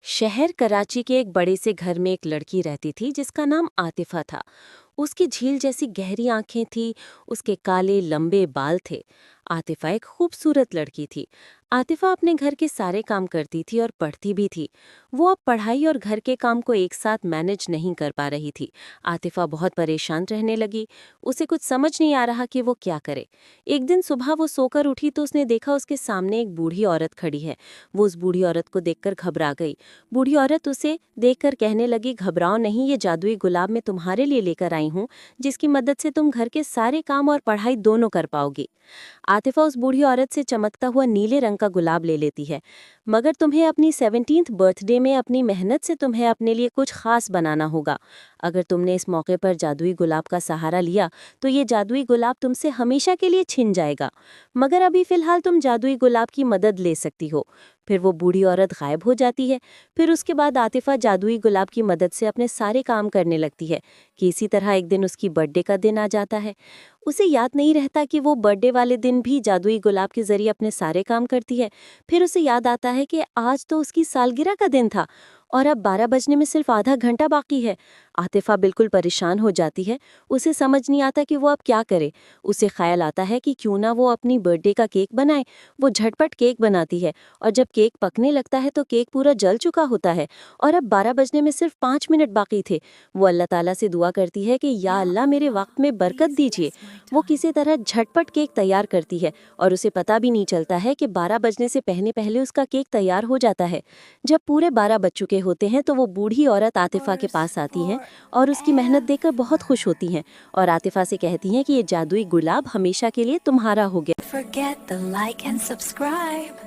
शहर कराची के एक बड़े से घर में एक लड़की रहती थी जिसका नाम आतिफा था। उसकी झील जैसी गहरी आंखें थी, उसके काले लंबे बाल थे। आतिफा एक खूबसूरत लड़की थी। आतिफा अपने घर के सारे काम करती थी और पढ़ती भी थी। वो अब पढ़ाई और घर के काम को एक साथ मैनेज नहीं कर पा रही थी। आतिफा बहुत परेशान रहने लगी। उसे कुछ समझ नहीं आ रहा कि वो क्या करे। एक दिन सुबह वो सोकर उठी तो उसने देखा उसके सामने एक बूढ़ी औरत खड़ी है। वो उस बूढ़ी औरत को देखकर घबरा गई। बूढ़ी औरत उसे देखकर कहने लगी, घबराओ नहीं, ये जादुई गुलाब मैं तुम्हारे लिए लेकर आई हूँ, जिसकी मदद से तुम घर के सारे काम और पढ़ाई दोनों कर पाओगी। आतिफा उस बूढ़ी औरत से चमकता हुआ नीले रंग का गुलाब ले लेती है। मगर तुम्हें अपनी 17th बर्थडे में अपनी मेहनत से तुम्हें अपने लिए कुछ खास बनाना होगा। अगर तुमने इस मौके पर जादुई गुलाब का सहारा लिया तो ये जादुई गुलाब तुमसे हमेशा के लिए छिन जाएगा। मगर अभी फिलहाल तुम जादुई गुलाब की मदद ले सकती हो। फिर वो बूढ़ी औरत गायब हो जाती है। फिर उसके बाद आतिफा जादुई गुलाब की मदद से अपने सारे काम करने लगती है कि इसी तरह एक दिन उसकी बर्थडे का दिन आ जाता है। उसे याद नहीं रहता कि वो बर्थडे वाले दिन भी जादुई गुलाब के जरिए अपने सारे काम करती है। फिर उसे याद आता है कि आज तो उसकी सालगिरह का दिन था और अब 12 बजने में सिर्फ आधा घंटा बाकी है। आतिफा बिल्कुल परेशान हो जाती है। उसे समझ नहीं आता कि वो अब क्या करे। उसे ख्याल आता है कि क्यों ना वो अपनी बर्थडे का केक बनाए। वो झटपट केक बनाती है और जब केक पकने लगता है तो केक पूरा जल चुका होता है और अब 12 बजने में सिर्फ 5 मिनट बाकी थे। वो अल्लाह ताला से दुआ करती है कि या अल्लाह मेरे वक्त में बरकत दीजिए। वो किसी तरह झटपट केक तैयार करती है और उसे पता भी नहीं चलता है कि 12 बजने से पहले पहले उसका केक तैयार हो जाता है। जब पूरे 12 बज चुके होते हैं तो वो बूढ़ी औरत आतिफा के पास आती है और उसकी मेहनत देखकर बहुत खुश होती हैं और आतिफा से कहती हैं कि ये जादुई गुलाब हमेशा के लिए तुम्हारा हो गया। Forget the like and subscribe.